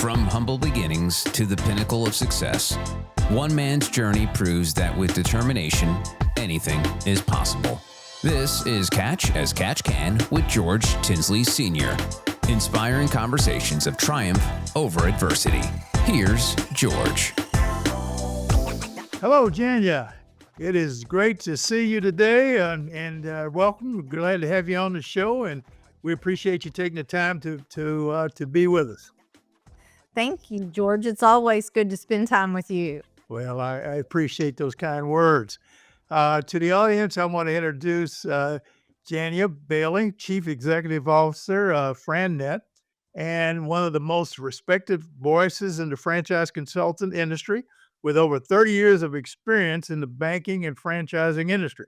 From humble beginnings to the pinnacle of success, one man's journey proves that with determination, anything is possible. This is Catch as Catch Can with George Tinsley Sr., inspiring conversations of triumph over adversity. Here's George. Hello, Jania. It is great to see you today, and welcome. We're glad to have you on the show, and we appreciate you taking the time to be with us. Thank you, George. It's always good to spend time with you. Well, I appreciate those kind words. To the audience, I want to introduce Jania Bailey, Chief Executive Officer of FranNet, and one of the most respected voices in the franchise consultant industry, with over 30 years of experience in the banking and franchising industry.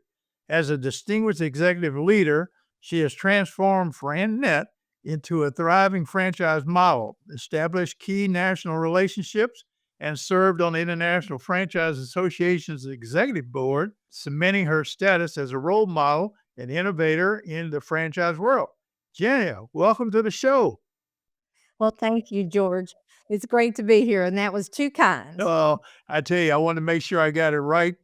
As a distinguished executive leader, she has transformed FranNet into a thriving franchise model, established key national relationships, and served on the International Franchise Association's executive board, cementing her status as a role model and innovator in the franchise world. Jania, welcome to the show. Well, thank you, George. It's great to be here, and that was too kind. Well, I tell you, I want to make sure I got it right.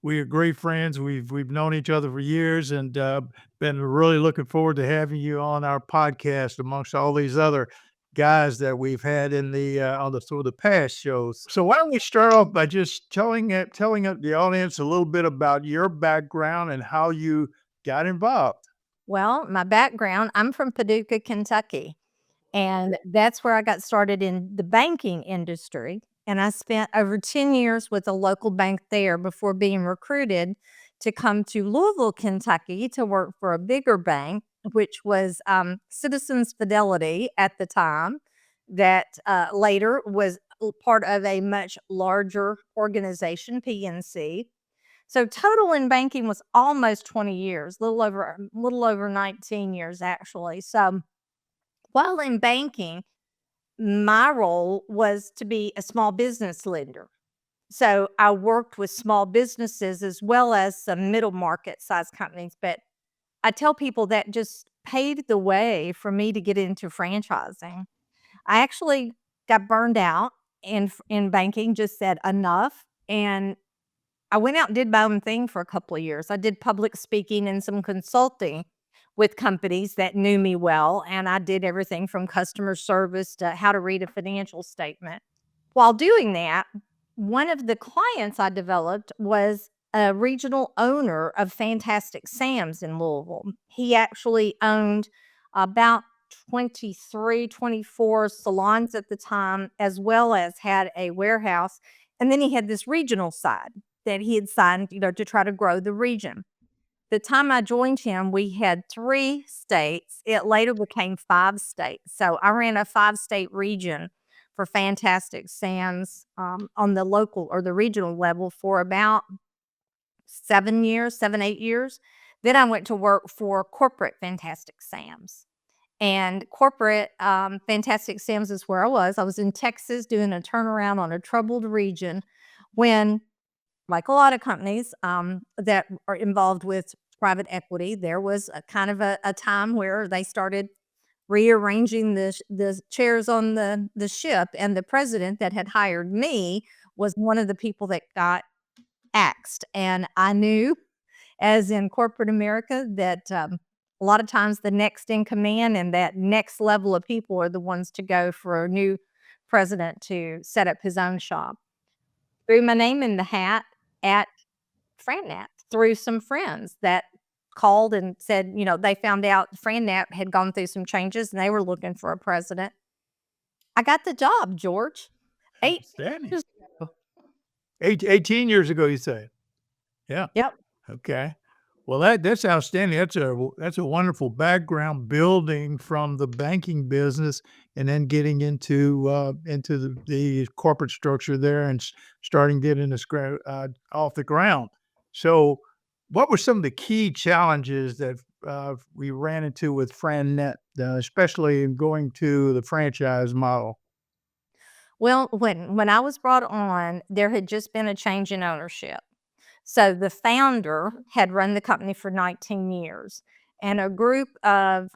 We are great friends. We've known each other for years, and been really looking forward to having you on our podcast amongst all these other guys that we've had in the on the through the past shows. So why don't we start off by just telling the audience a little bit about your background and how you got involved. Well, my background, I'm from Paducah, Kentucky, and that's where I got started in the banking industry. And I spent over 10 years with a local bank there before being recruited to come to Louisville, Kentucky to work for a bigger bank, which was Citizens Fidelity at the time, that later was part of a much larger organization, PNC. So total in banking was almost 20 years, little over 19 years actually. So while in banking, my role was to be a small business lender. So I worked with small businesses as well as some middle market size companies. But I tell people that just paved the way for me to get into franchising. I actually got burned out in banking, just said enough. And I went out and did my own thing for a couple of years. I did public speaking and some consulting with companies that knew me well. And I did everything from customer service to how to read a financial statement. While doing that, one of the clients I developed was a regional owner of Fantastic Sam's in Louisville. He actually owned about 23, 24 salons at the time, as well as had a warehouse. And then he had this regional side that he had signed, to try to grow the region. The time I joined him, we had 3 states. It later became 5 states. So I ran a 5-state region for Fantastic Sam's on the local or the regional level for about 7, 8 years. Then I went to work for corporate Fantastic Sam's. And corporate Fantastic Sam's is where I was. I was in Texas doing a turnaround on a troubled region when, like a lot of companies that are involved with private equity, there was a kind of a time where they started rearranging the chairs on the ship, and the president that had hired me was one of the people that got axed. And I knew, as in corporate America, that a lot of times the next in command and that next level of people are the ones to go for a new president to set up his own shop. Threw my name in the hat at FranNet through some friends that called and said, they found out FranNet had gone through some changes and they were looking for a president. I got the job, George. 8 years ago. 18 years ago, you say? Yeah. Yep. Okay. Well, that's outstanding. That's a wonderful background, building from the banking business and then getting into the corporate structure there and starting getting this off the ground. So, what were some of the key challenges that we ran into with FranNet, especially in going to the franchise model? Well, when I was brought on, there had just been a change in ownership. So the founder had run the company for 19 years, and a group of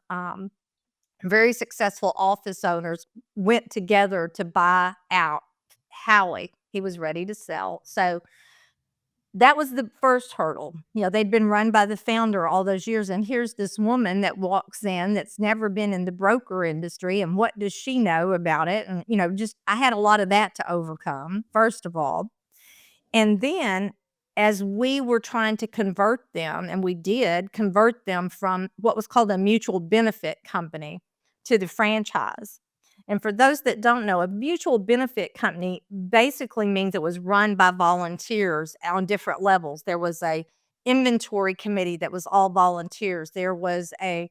very successful office owners went together to buy out Howie. He was ready to sell. So that was the first hurdle. They'd been run by the founder all those years. And here's this woman that walks in that's never been in the broker industry. And what does she know about it? And, just I had a lot of that to overcome, first of all. And then as we were trying to convert them, and we did convert them from what was called a mutual benefit company to the franchise. And for those that don't know, a mutual benefit company basically means it was run by volunteers on different levels. There was a inventory committee that was all volunteers. There was a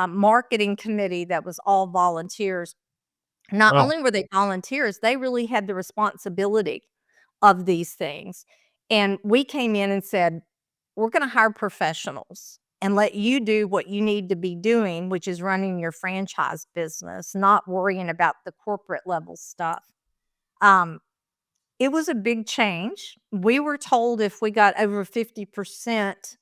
marketing committee that was all volunteers. Not Well, only were they volunteers, they really had the responsibility of these things. And we came in and said, we're going to hire professionals and let you do what you need to be doing, which is running your franchise business, not worrying about the corporate level stuff. It was a big change. We were told if we got over 50%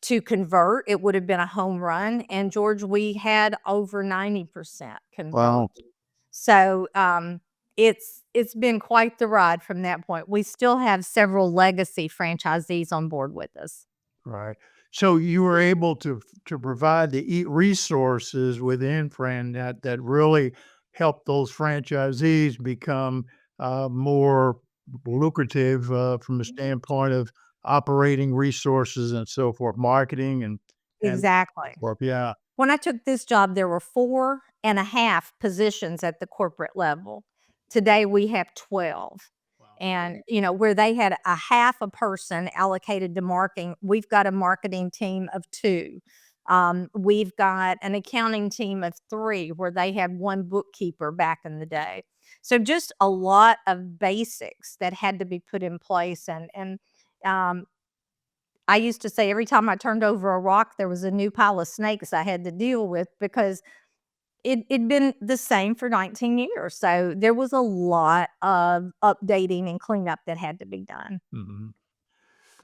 to convert, it would have been a home run. And George, we had over 90% convert. wow. So it's been quite the ride from that point. We still have several legacy franchisees on board with us. Right. So you were able to provide the resources within FranNet that really helped those franchisees become more lucrative from the standpoint of operating resources and so forth, marketing and Exactly. forth. Yeah. When I took this job, there were 4.5 positions at the corporate level. Today we have 12. And, where they had a half a person allocated to marketing, we've got a marketing team of 2. We've got an accounting team of 3 where they had 1 bookkeeper back in the day. So just a lot of basics that had to be put in place. And I used to say every time I turned over a rock, there was a new pile of snakes I had to deal with because it'd been the same for 19 years. So there was a lot of updating and cleanup that had to be done. Mhm.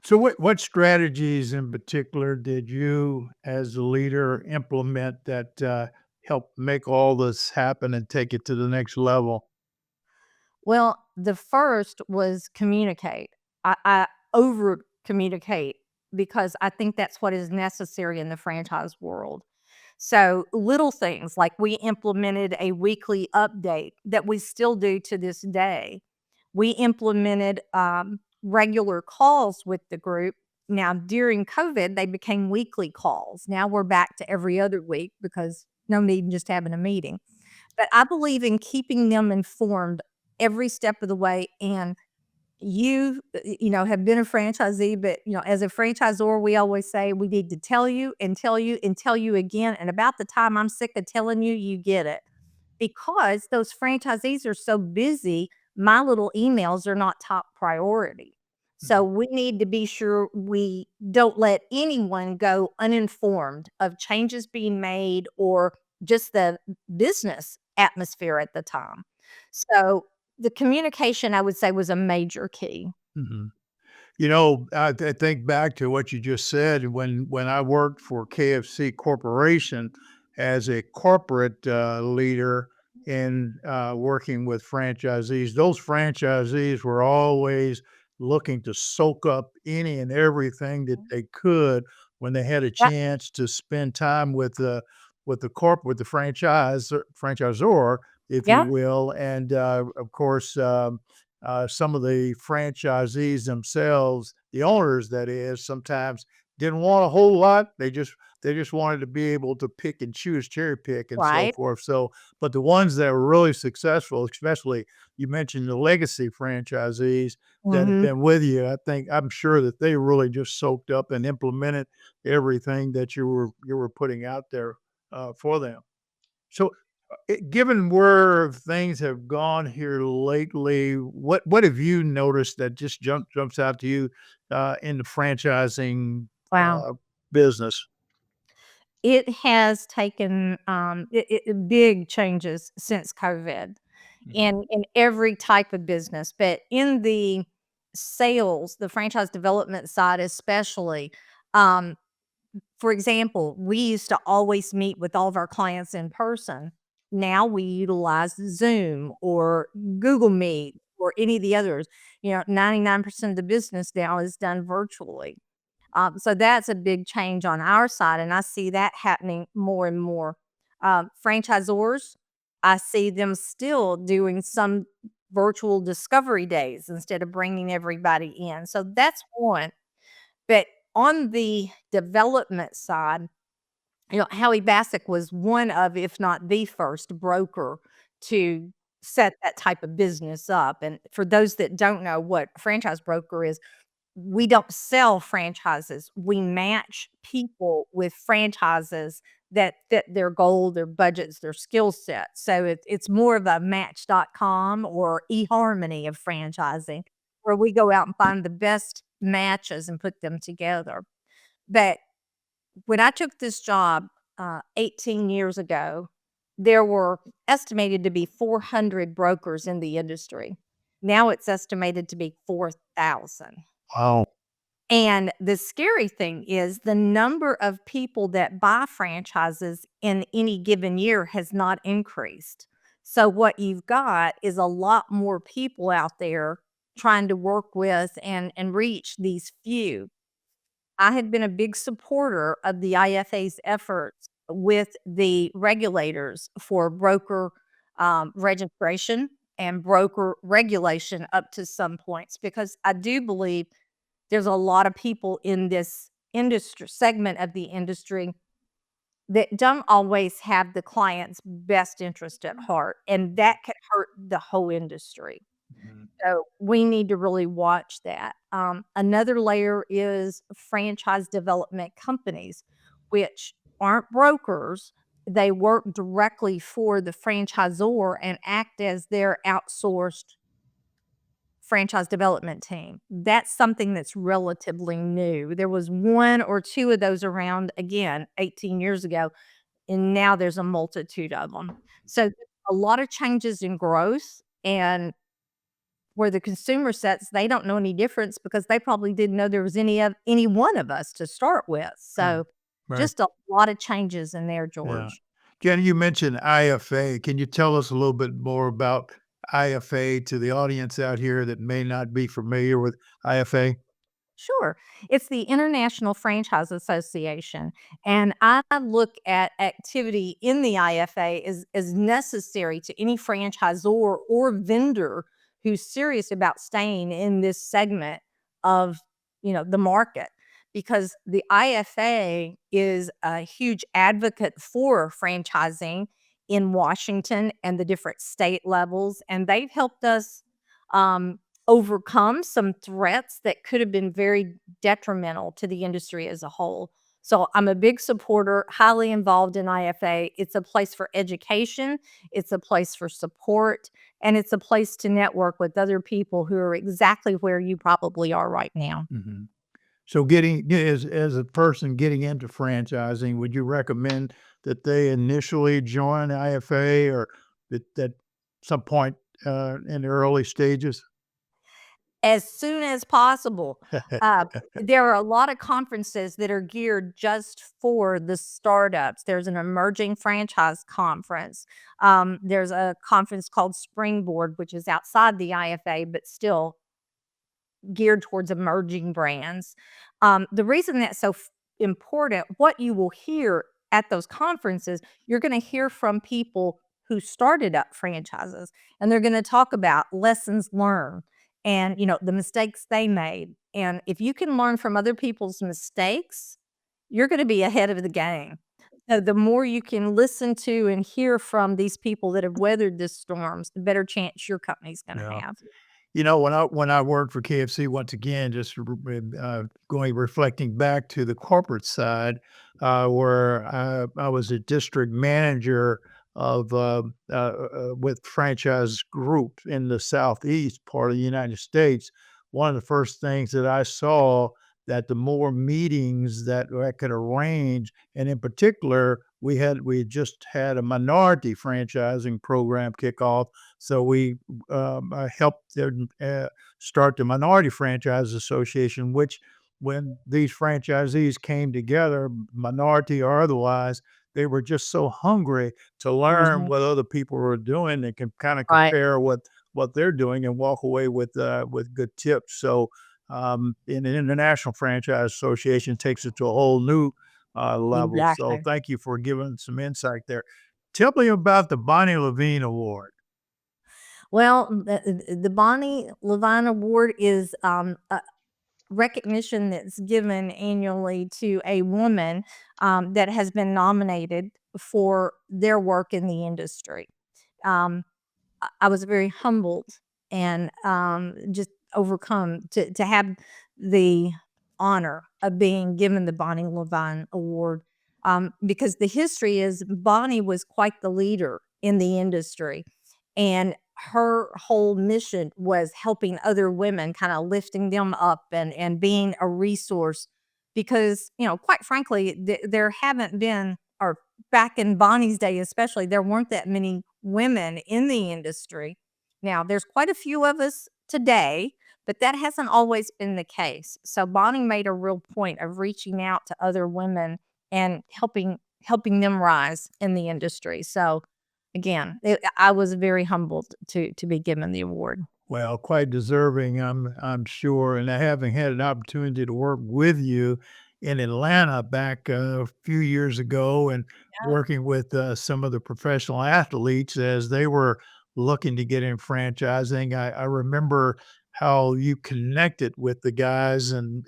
So what strategies in particular did you as a leader implement that helped make all this happen and take it to the next level? Well, the first was communicate. I over communicate because I think that's what is necessary in the franchise world. So little things like we implemented a weekly update that we still do to this day. We implemented regular calls with the group. Now, during COVID, they became weekly calls. Now we're back to every other week because no need in just having a meeting. But I believe in keeping them informed every step of the way. And have been a franchisee, but, as a franchisor, we always say we need to tell you and tell you and tell you again. And about the time I'm sick of telling you, you get it. Because those franchisees are so busy, my little emails are not top priority. So we need to be sure we don't let anyone go uninformed of changes being made or just the business atmosphere at the time. So the communication, I would say, was a major key. Mhm. I think back to what you just said when I worked for KFC Corporation as a corporate leader in working with franchisees. Those franchisees were always looking to soak up any and everything that they could when they had a Yep, chance to spend time with the with the franchisor, if you yep, will, and of course. Some of the franchisees themselves, the owners that is, sometimes didn't want a whole lot. They just wanted to be able to pick and choose, cherry pick and so right. forth. So, but the ones that were really successful, especially you mentioned the legacy franchisees that have Mhm. been with you, I'm sure that they really just soaked up and implemented everything that you were putting out there for them. So, given where things have gone here lately, what have you noticed that just jumps out to you in the franchising Wow. uh, business? It has taken, big changes since COVID Mhm. in every type of business, but in the sales, the franchise development side especially, um, for example, we used to always meet with all of our clients in person. Now we utilize Zoom or Google Meet or any of the others. 99% of the business now is done virtually. So that's a big change on our side, and I see that happening more and more. Franchisors, I see them still doing some virtual discovery days instead of bringing everybody in. So that's one. But on the development side, Howie Bassick was one of, if not the first broker to set that type of business up. And for those that don't know what a franchise broker is, we don't sell franchises. We match people with franchises that fit their goal, their budgets, their skill set. So it's more of a Match.com or eHarmony of franchising, where we go out and find the best matches and put them together. But when I took this job 18 years ago, there were estimated to be 400 brokers in the industry. Now it's estimated to be 4,000. Wow. And the scary thing is the number of people that buy franchises in any given year has not increased. So what you've got is a lot more people out there trying to work with and reach these few. I had been a big supporter of the IFA's efforts with the regulators for broker registration and broker regulation up to some points, because I do believe there's a lot of people in this industry segment of the industry that don't always have the client's best interest at heart, and that could hurt the whole industry. Mhm. So we need to really watch that. Another layer is franchise development companies, which aren't brokers. They work directly for the franchisor and act as their outsourced franchise development team. That's something that's relatively new. There was one or two of those around again 18 years ago, and now there's a multitude of them. So a lot of changes in growth, and where the consumer sets, they don't know any difference because they probably didn't know there was any one of us to start with. Right. So Right. just a lot of changes in there, Yeah. George. Jenny, you mentioned IFA. Can you tell us a little bit more about IFA to the audience out here that may not be familiar with IFA? Sure. It's the International Franchise Association. And I look at activity in the IFA as necessary to any franchisor or vendor who's serious about staying in this segment of, the market. Because the IFA is a huge advocate for franchising in Washington and the different state levels. And they've helped us overcome some threats that could have been very detrimental to the industry as a whole. So I'm a big supporter, highly involved in IFA. It's a place for education, it's a place for support, and it's a place to network with other people who are exactly where you probably are right now. Mhm. So getting as a person getting into franchising, would you recommend that they initially join IFA or that some point in the early stages? As soon as possible. There are a lot of conferences that are geared just for the startups. There's an emerging franchise conference. There's a conference called Springboard, which is outside the IFA, but still geared towards emerging brands. The reason that's so important, what you will hear at those conferences, you're going to hear from people who started up franchises, and they're going to talk about lessons learned and the mistakes they made. And if you can learn from other people's mistakes, you're going to be ahead of the game. So the more you can listen to and hear from these people that have weathered the storms, the better chance your company's going to Yeah. have. When I worked for KFC, once again, just reflecting back to the corporate side, where I was a district manager of with franchise group in the southeast part of the United States. One of the first things that I saw that the more meetings that I could arrange, and in particular, we had just had a minority franchising program kick off, so I helped them start the Minority Franchise Association, which when these franchisees came together, minority or otherwise, they were just so hungry to learn Mhm. what other people were doing and can kind of Right. compare what they're doing and walk away with good tips. So, in an international franchise association takes it to a whole new level. So, Exactly. thank you for giving some insight there. Tell me about the Bonnie LeVine Award. Well, the Bonnie LeVine Award is a recognition that's given annually to a woman that has been nominated for their work in the industry. Um, I was very humbled and just overcome to have the honor of being given the Bonnie LeVine Award, because the history is Bonnie was quite the leader in the industry, and her whole mission was helping other women, kind of lifting them up and being a resource. Because quite frankly, there haven't been, or back in Bonnie's day especially, there weren't that many women in the industry. Now, there's quite a few of us today, but that hasn't always been the case. So Bonnie made a real point of reaching out to other women and helping them rise in the industry. So again, I was very humbled to be given the award. Well, quite deserving, I'm sure, and having had an opportunity to work with you in Atlanta back a few years ago and Yeah. working with, some of the professional athletes as they were looking to get in franchising, I remember how you connected with the guys and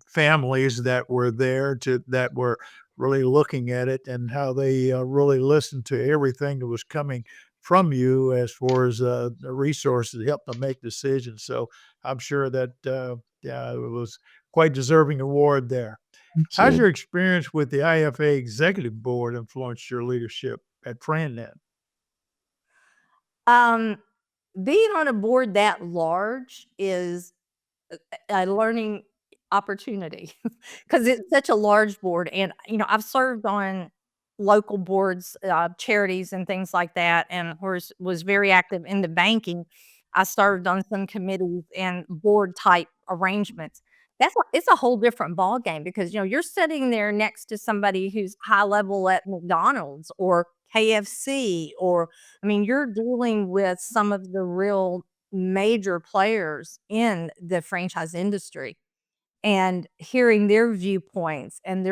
families that were there that were really looking at it and how they, really listened to everything that was coming from you as far as the resources to help them make decisions. So I'm sure that yeah, it was quite deserving award there. Thank How's you. your experience with the IFA executive board influenced your leadership at FranNet? Um, Being on a board that large is a learning opportunity because it's such a large board. And I've served on local boards, charities and things like that, and of course was very active in the banking. I served on some committees and board type arrangements. It's a whole different ball game because you're sitting there next to somebody who's high level at McDonald's or KFC, or I mean you're dealing with some of the real major players in the franchise industry, and hearing their viewpoints and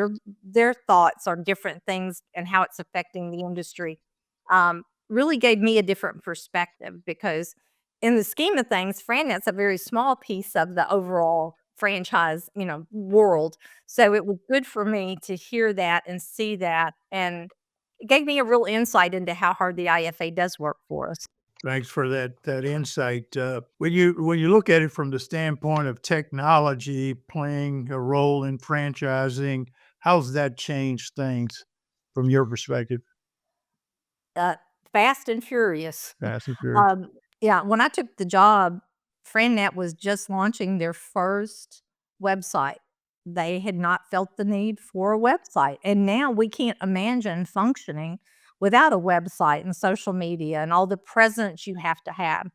their thoughts on different things and how it's affecting the industry, really gave me a different perspective because in the scheme of things, FranNet's a very small piece of the overall franchise, world. So it was good for me to hear that and see that, and it gave me a real insight into how hard the IFA does work for us. Thanks for that insight. When you look at it from the standpoint of technology playing a role in franchising, how's that changed things from your perspective? Uh, Fast and furious. Fast and Furious. Um, yeah, when I took the job, FranNet was just launching their first website. They had not felt the need for a website, and now we can't imagine functioning without a website and social media and all the presence you have to have.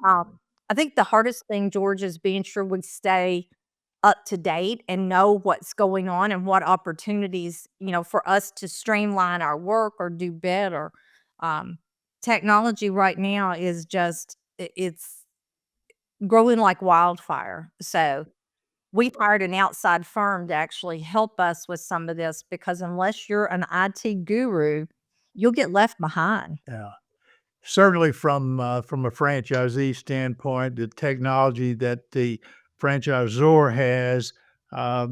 I think the hardest thing, George, is being sure we stay up to date and know what's going on and what opportunities, for us to streamline our work or do better. Um, Technology right now is just it's growing like wildfire. So we've hired an outside firm to actually help us with some of this because unless you're an IT guru, you'll get left behind. Yeah. Certainly from a franchisee standpoint, the technology that the franchisor has,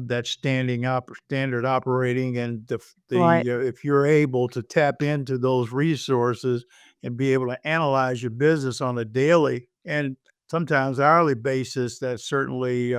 that's standard operating and Right. if you're able to tap into those resources and be able to analyze your business on a daily and sometimes hourly basis, that certainly,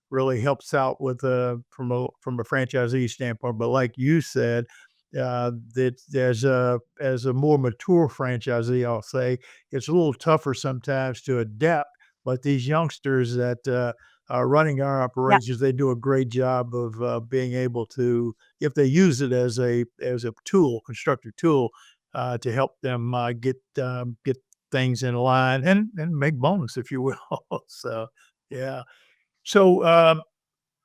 really helps out with, from a franchisee standpoint. But like you said, that as a more mature franchisee, I'll say, it's a little tougher sometimes to adapt. But these youngsters that are running our Yeah. operations, they do a great job of being able to, if they use it as a tool, constructive tool, to help them get things in line and make bonus, if you will. So yeah. So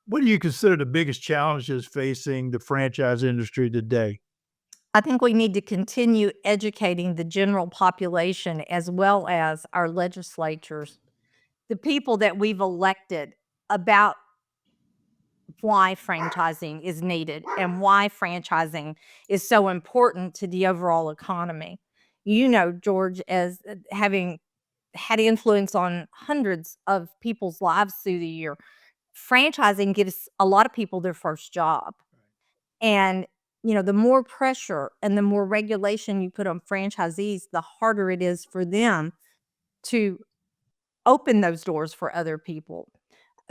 What do you consider the biggest challenges facing the franchise industry today? I think we need to continue educating the general population as well as our legislatures, the people that we've elected, about why franchising is needed and why franchising is so important to the overall economy. You know, George, as having had influence on hundreds of people's lives through the year, franchising gives a lot of people their first job. And, the more pressure and the more regulation you put on franchisees, the harder it is for them to open those doors for other people.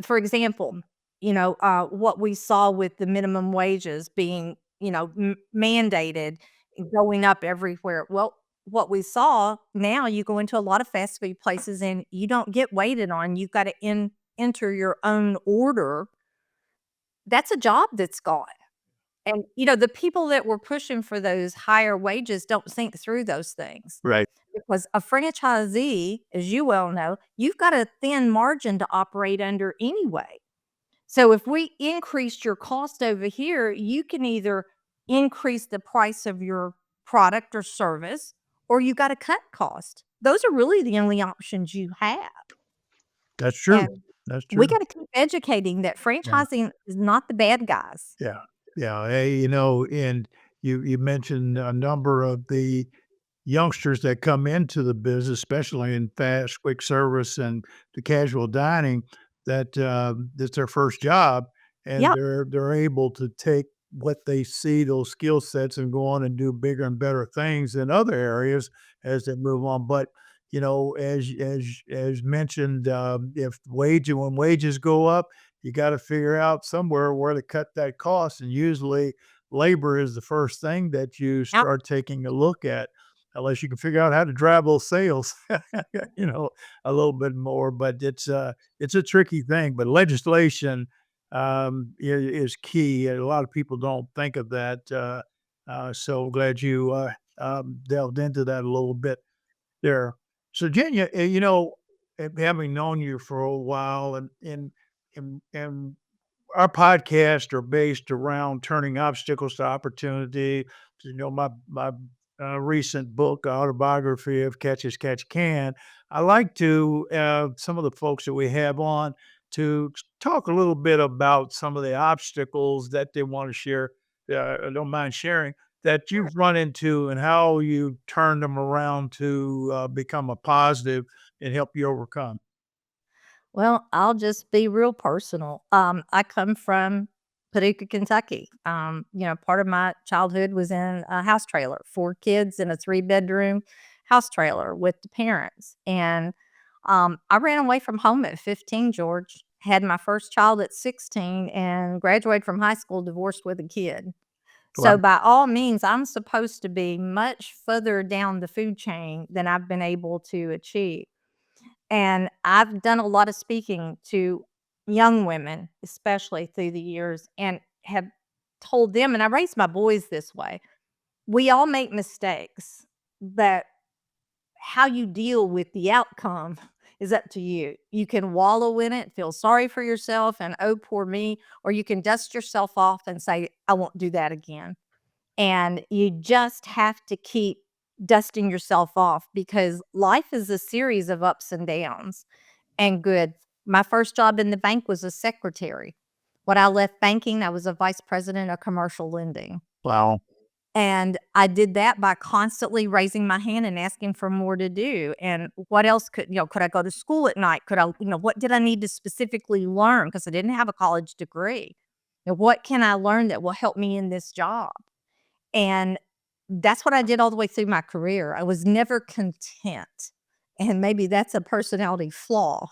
For example, what we saw with the minimum wages being, mandated and going up everywhere. Well, what we saw now, you go into a lot of fast food places and you don't get waited on. You've got to enter your own order. That's a job that's gone. And, the people that were pushing for those higher wages don't think through those things. Right. Because a franchisee, as you well know, you've got a thin margin to operate under anyway. So if we increased your cost over here, you can either increase the price of your product or service, or you got to cut cost. Those are really the only options you have. That's true. And That's we true. got to keep educating that Yeah. franchising is not the bad guys. Yeah. Yeah. Hey, and you mentioned a number of the youngsters that come into the business, especially in fast, quick service and the casual dining, that that's their first job, and Yep. they're able to take what they see, those skill sets, and go on and do bigger and better things in other areas as they move on. But as mentioned, if when wages go up, you got to figure out somewhere where to cut that cost, and usually labor is the first thing that you Yep. start taking a look at unless you can figure out how to drive those sales, you know, a little bit more. But it's a tricky thing. But legislation is key. And a lot of people don't think of that. So glad you delved into that a little bit there. So, Jenya, having known you for a while, and our podcasts are based around turning obstacles to opportunity. My recent book, autobiography of Catch as Catch Can. I like to some of the folks that we have on to talk a little bit about some of the obstacles that they want to share. I don't mind sharing that you've run into and how you turn them around to become a positive and help you overcome. Well, I'll just be real personal. I come from Paducah, Kentucky. Part of my childhood was in a house trailer, 4 kids in a 3-bedroom house trailer with the parents. And I ran away from home at 15, George. Had my first child at 16 and graduated from high school, divorced with a kid. So, Well, by all means, I'm supposed to be much further down the food chain than I've been able to achieve. And I've done a lot of speaking to young women, especially through the years, and have told them, and I raised my boys this way, we all make mistakes, but how you deal with the outcome is up to you. You can wallow in it, feel sorry for yourself, and oh, poor me, or you can dust yourself off and say, I won't do that again. And you just have to keep dusting yourself off because life is a series of ups and downs and good. My first job in the bank was a secretary. When I left banking, I was a vice president of commercial lending. wow. And I did that by constantly raising my hand and asking for more to do. And what else could I go to school at night? What did I need to specifically learn? Because I didn't have a college degree. And what can I learn that will help me in this job? And that's what I did all the way through my career. I was never content. And maybe that's a personality flaw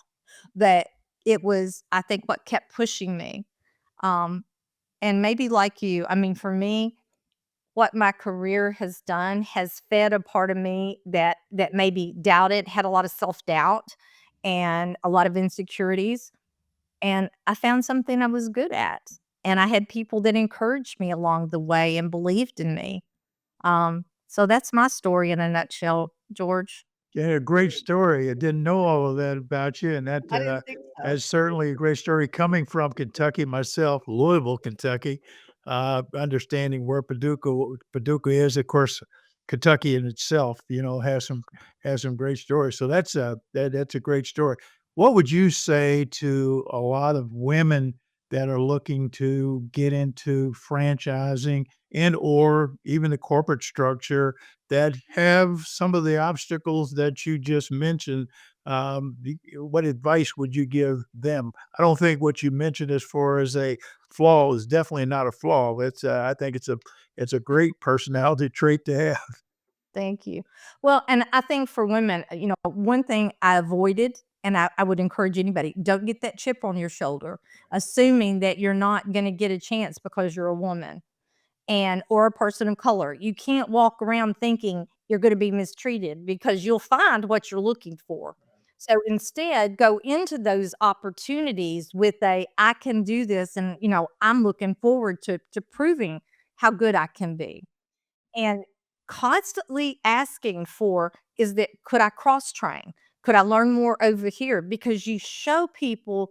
that it was, I think, what kept pushing me. Um, and maybe like you, I mean, for me, what my career has done has fed a part of me that maybe doubted, had a lot of self-doubt and a lot of insecurities. And I found something I was good at. And I had people that encouraged me along the way and believed in me. So that's my story in a nutshell, George. Yeah, great story. I didn't know all of that about you, and I didn't think so. that's certainly a great story coming from Kentucky myself, Louisville, Kentucky. Understanding where Paducah is, of course, Kentucky in itself, has some great stories. So that's a great story. What would you say to a lot of women that are looking to get into franchising and or even the corporate structure that have some of the obstacles that you just mentioned? What advice would you give them? I don't think what you mentioned as far as a flaw is definitely not a flaw. I think it's a great personality trait to have. Thank you. Well, and I think for women, one thing I avoided, and I would encourage anybody, don't get that chip on your shoulder, assuming that you're not going to get a chance because you're a woman and or a person of color. You can't walk around thinking you're going to be mistreated because you'll find what you're looking for. So instead, go into those opportunities with I can do this, and I'm looking forward to proving how good I can be. And constantly asking for, is that, could I cross train? Could I learn more over here? Because you show people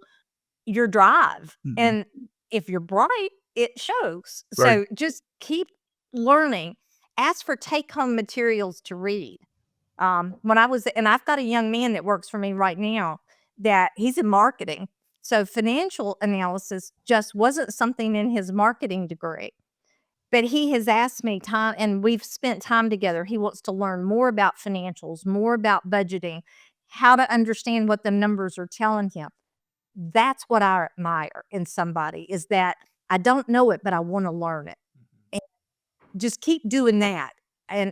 your drive. Mhm. And if you're bright, it shows. Right. So just keep learning. Ask for take home materials to read. When I was, and I've got a young man that works for me right now that he's in marketing. So financial analysis just wasn't something in his marketing degree. But he has asked me time, and we've spent time together. He wants to learn more about financials, more about budgeting, how to understand what the numbers are telling him. That's what I admire in somebody, is that I don't know it, but I wanna learn it. And just keep doing that, and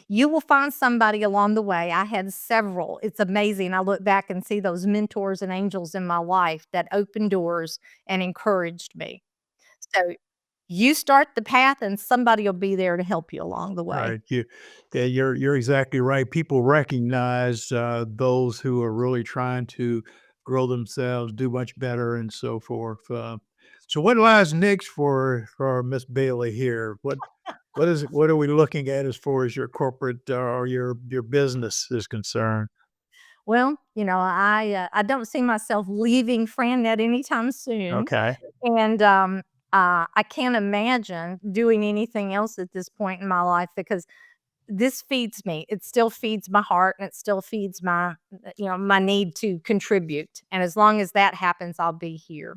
you will find somebody along the way. I had several. It's amazing. I look back and see those mentors and angels in my life that opened doors and encouraged me. So you start the path and somebody will be there to help you along the way. Right. Yeah, you're exactly right. People recognize those who are really trying to grow themselves, do much better, and so forth. So, what lies next for Miss Bailey here? What is it? What are we looking at as far as your corporate or your business is concerned? Well, I don't see myself leaving FranNet anytime soon, Okay. and I can't imagine doing anything else at this point in my life because this feeds me. It still feeds my heart, and it still feeds my need to contribute. And as long as that happens, I'll be here.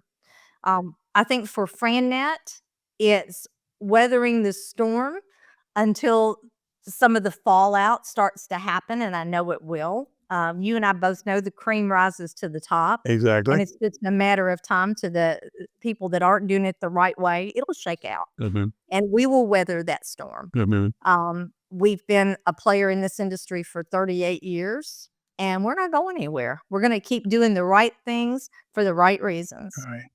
I think for FranNet, it's weathering the storm until some of the fallout starts to happen, and I know it will. You and I both know the cream rises to the top, Exactly. and it's just a matter of time to the people that aren't doing it the right way. It'll shake out, Mhm. and we will weather that storm. Mhm. We've been a player in this industry for 38 years, and we're not going anywhere. We're going to keep doing the right things for the right All reasons. right.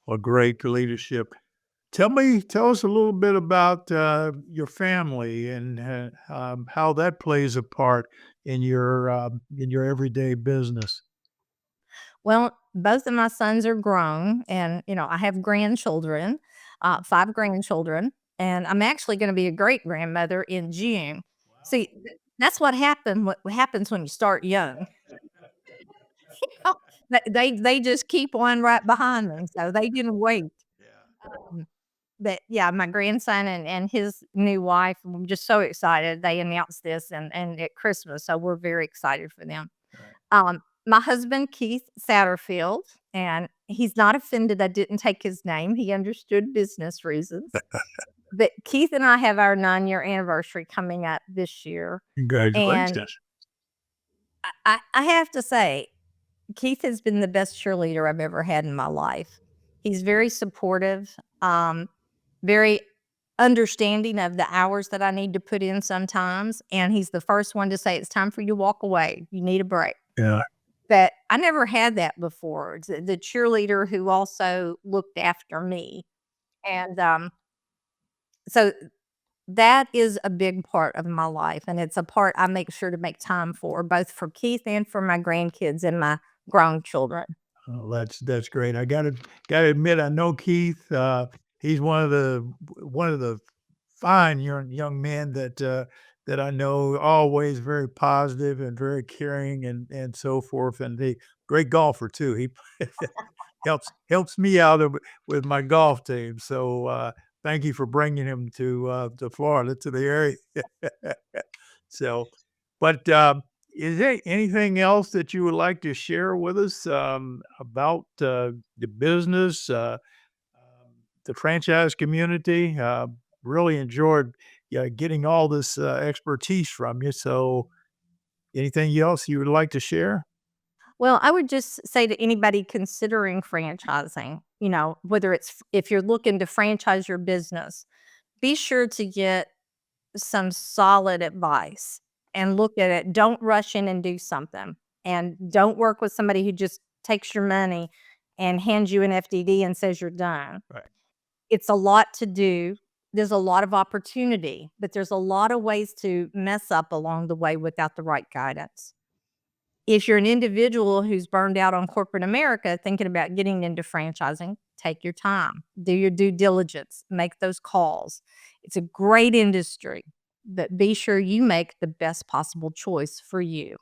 Well, great leadership. Tell us a little bit about your family and how that plays a part in your everyday business. Well, both of my sons are grown, and I have grandchildren, 5 grandchildren, and I'm actually going to be a great grandmother in June. See, that's what happened. What happens when you start young? They just keep on right behind me, so they didn't wait. Um, but yeah, my grandson and his new wife, I'm just so excited. They announced this and at Christmas, so we're very excited for them. My husband, Keith Satterfield, and he's not offended I didn't take his name. He understood business reasons. But Keith and I have our 9-year anniversary coming up this year. And Congratulations. I have to say, Keith has been the best cheerleader I've ever had in my life. He's very supportive, very understanding of the hours that I need to put in sometimes. And he's the first one to say, it's time for you to walk away. You need a break. Yeah. But I never had that before. It's the cheerleader who also looked after me. And so that is a big part of my life. And it's a part I make sure to make time for, both for Keith and for my grandkids and my grown children. Oh, that's great. I gotta admit, I know Keith. He's one of the fine young men that I know, always very positive and very caring and so forth, and he great golfer too. He helps me out with my golf team. So, thank you for bringing him to Florida, to the area. So, but, is there anything else that you would like to share with us, about, the business, the franchise community? Really enjoyed, yeah, getting all this, expertise from you. So, anything else you would like to share? Well, I would just say to anybody considering franchising, whether it's if you're looking to franchise your business, be sure to get some solid advice and look at it. Don't rush in and do something. And don't work with somebody who just takes your money and hands you an FDD and says you're done. Right. It's a lot to do. There's a lot of opportunity, but there's a lot of ways to mess up along the way without the right guidance. If you're an individual who's burned out on corporate America thinking about getting into franchising, take your time, do your due diligence, make those calls. It's a great industry, but be sure you make the best possible choice for you.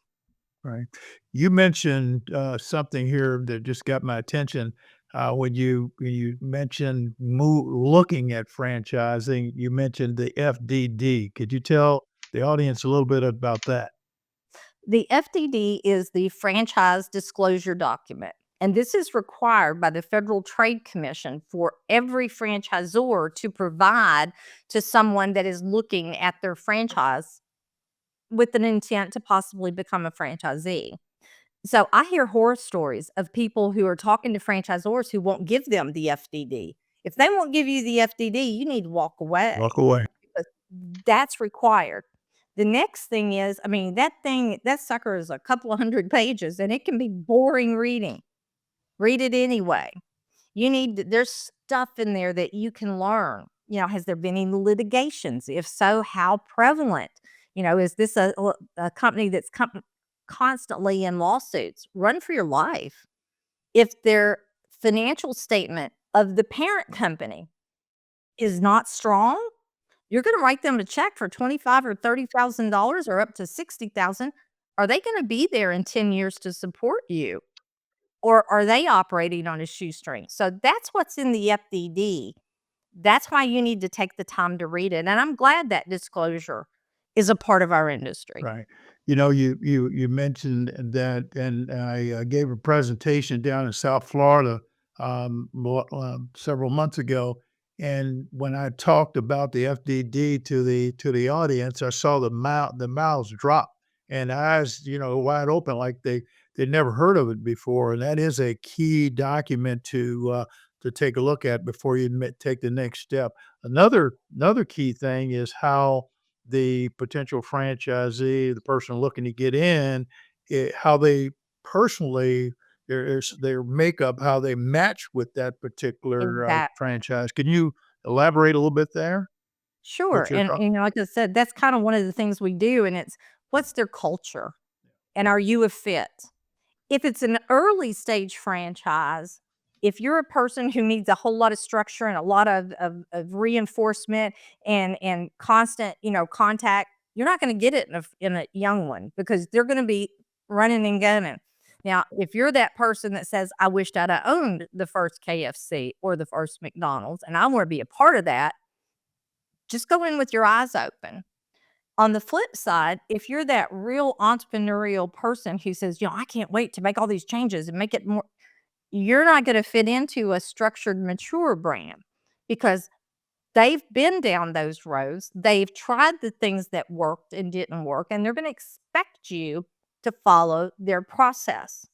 Right. You mentioned, something here that just got my attention, when you mentioned looking at franchising, you mentioned the FDD. Could you tell the audience a little bit about that? The FDD is the franchise disclosure document. And this is required by the Federal Trade Commission for every franchisor to provide to someone that is looking at their franchise with an intent to possibly become a franchisee. So I hear horror stories of people who are talking to franchisors who won't give them the FDD. If they won't give you the FDD, you need to walk away Walk away. because that's required. The next thing is, that sucker is a couple of hundred pages and it can be boring reading. Read it anyway. There's stuff in there that you can learn. Has there been any litigations? If so, how prevalent? Is this a company that's constantly in lawsuits? Run for your life. If their financial statement of the parent company is not strong, you're going to write them a check for $25,000 or $30,000 or up to $60,000. Are they going to be there in 10 years to support you? Or are they operating on a shoestring? So that's what's in the FDD. That's why you need to take the time to read it. And I'm glad that disclosure is a part of our industry. Right. You mentioned that, and I gave a presentation down in South Florida several months ago, and when I talked about the FDD to the audience, I saw the mouths drop and eyes, wide open, like they'd never heard of it before. And that is a key document to take a look at before you take the next step. Another key thing is how the potential franchisee, the person looking to get in, how they personally their makeup, how they match with that particular Exactly. franchise. Can you elaborate a little bit there? Sure. What you're And, talking? like I said, that's kind of one of the things we do. And it's what's their culture and are you a fit? If it's an early stage franchise, if you're a person who needs a whole lot of structure and a lot of reinforcement and constant, contact, you're not going to get it in a young one because they're going to be running and gunning. Now, if you're that person that says, I wished I'd have owned the first KFC or the first McDonald's and I want to be a part of that, just go in with your eyes open. On the flip side, if you're that real entrepreneurial person who says, I can't wait to make all these changes and make it more, you're not going to fit into a structured, mature brand because they've been down those roads. They've tried the things that worked and didn't work, and they're going to expect you to follow their process.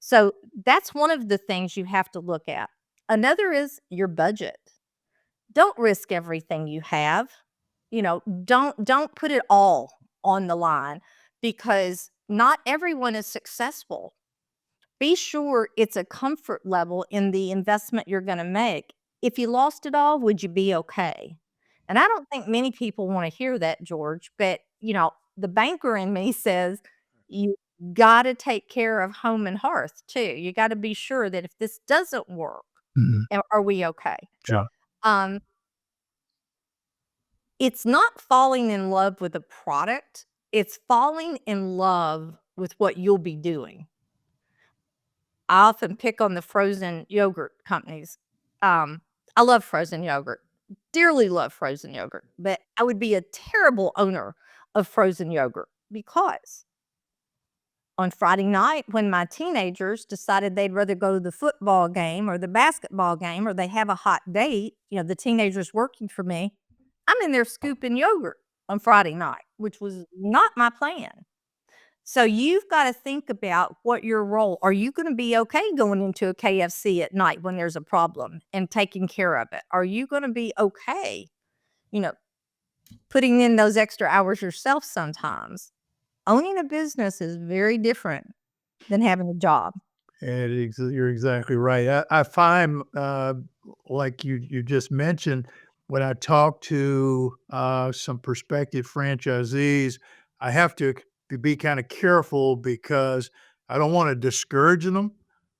So that's one of the things you have to look at. Another is your budget. Don't risk everything you have. Don't put it all on the line because not everyone is successful. Be sure it's a comfort level in the investment you're going to make. If you lost it all, would you be okay? And I don't think many people want to hear that, George, but the banker in me says you got to take care of home and hearth too. You got to be sure that if this doesn't work, Mhm. are we okay? Sure. Um, It's not falling in love with a product. It's falling in love with what you'll be doing. I often pick on the frozen yogurt companies. I love frozen yogurt, dearly love frozen yogurt, but I would be a terrible owner of frozen yogurt because on Friday night, when my teenagers decided they'd rather go to the football game or the basketball game, or they have a hot date, the teenagers working for me, I'm in there scooping yogurt on Friday night, which was not my plan. So you've got to think about what your role. Are you going to be okay going into a KFC at night when there's a problem and taking care of it? Are you going to be okay, putting in those extra hours yourself sometimes? Owning a business is very different than having a job. And you're exactly right. I find, like you just mentioned, when I talk to some prospective franchisees, I have to be kind of careful because I don't want to discourage them,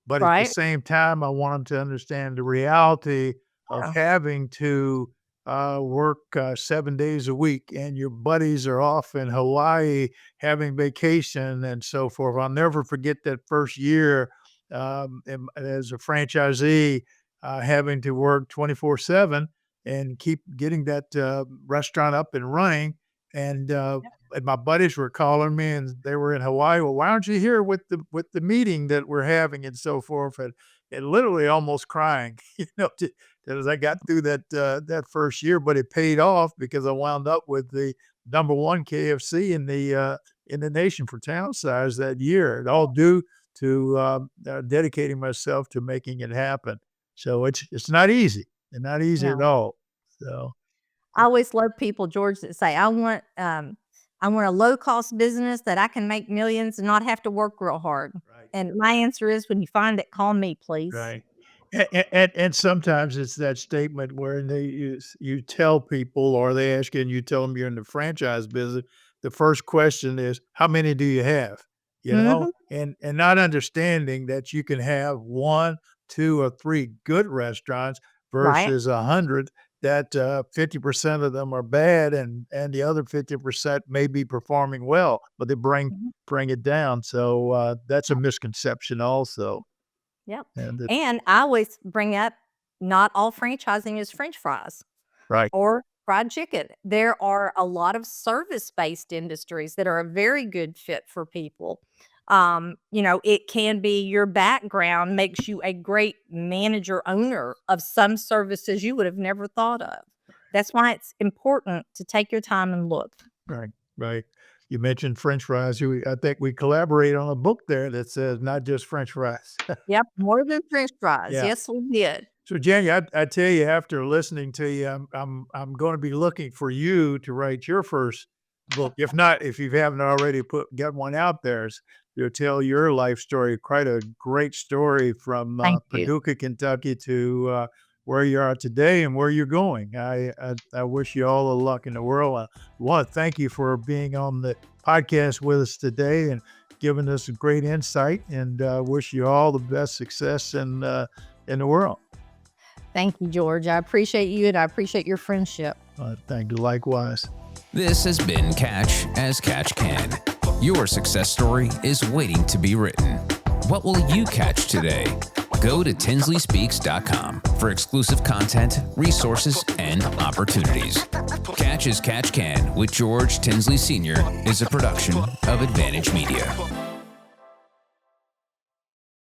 but at the Right? same time, I want them to understand the reality of Yeah. having to work 7 days a week, and your buddies are off in Hawaii having vacation and so forth. I'll never forget that first year as a franchisee, having to work 24/7 and keep getting that restaurant up and running. And my buddies were calling me, and they were in Hawaii. Well, why aren't you here with the meeting that we're having and so forth? And literally almost crying, as I got through that first year. But it paid off because I wound up with the number one KFC in the nation for town size that year. It all due to dedicating myself to making it happen. So it's not easy, and not easy at No. all. So I always love people, George, that say, I want a low-cost business that I can make millions and not have to work real hard. right, And my answer is, when you find it, call me, please. right. And sometimes it's that statement where you tell people, or they ask you and you tell them you're in the franchise business. The first question is, how many do you have? Mhm. And not understanding that you can have 1, 2, or 3 good restaurants Right? versus 100 that 50% of them are bad, and the other 50% may be performing well, but they Mhm. bring it down. So that's a misconception also. Yep. And it, And I always bring up, not all franchising is French fries right. or fried chicken. There are a lot of service-based industries that are a very good fit for people. It can be your background makes you a great manager owner of some services you would have never thought of. That's why it's important to take your time and look. Right, right. You mentioned French fries. I think we collaborate on a book there that says not just French fries. Yep, more than French fries. Yeah. Yes, we did. So, Jania, I tell you, after listening to you, I'm going to be looking for you to write your first book. If not, if you haven't already got one out there, you'll tell your life story. Quite a great story from Thank you. Paducah, Kentucky, to where you are today and where you're going. I wish you all the luck in the world. I want to thank you for being on the podcast with us today and giving us a great insight. And wish you all the best success in the world. Thank you, George. I appreciate you, and I appreciate your friendship. Thank you. Likewise. This has been Catch as Catch Can. Your success story is waiting to be written. What will you catch today? Go to tinsley.speaks.com for exclusive content, resources, and opportunities. Catch as Catch Can with George Tinsley Sr. is a production of Advantage Media.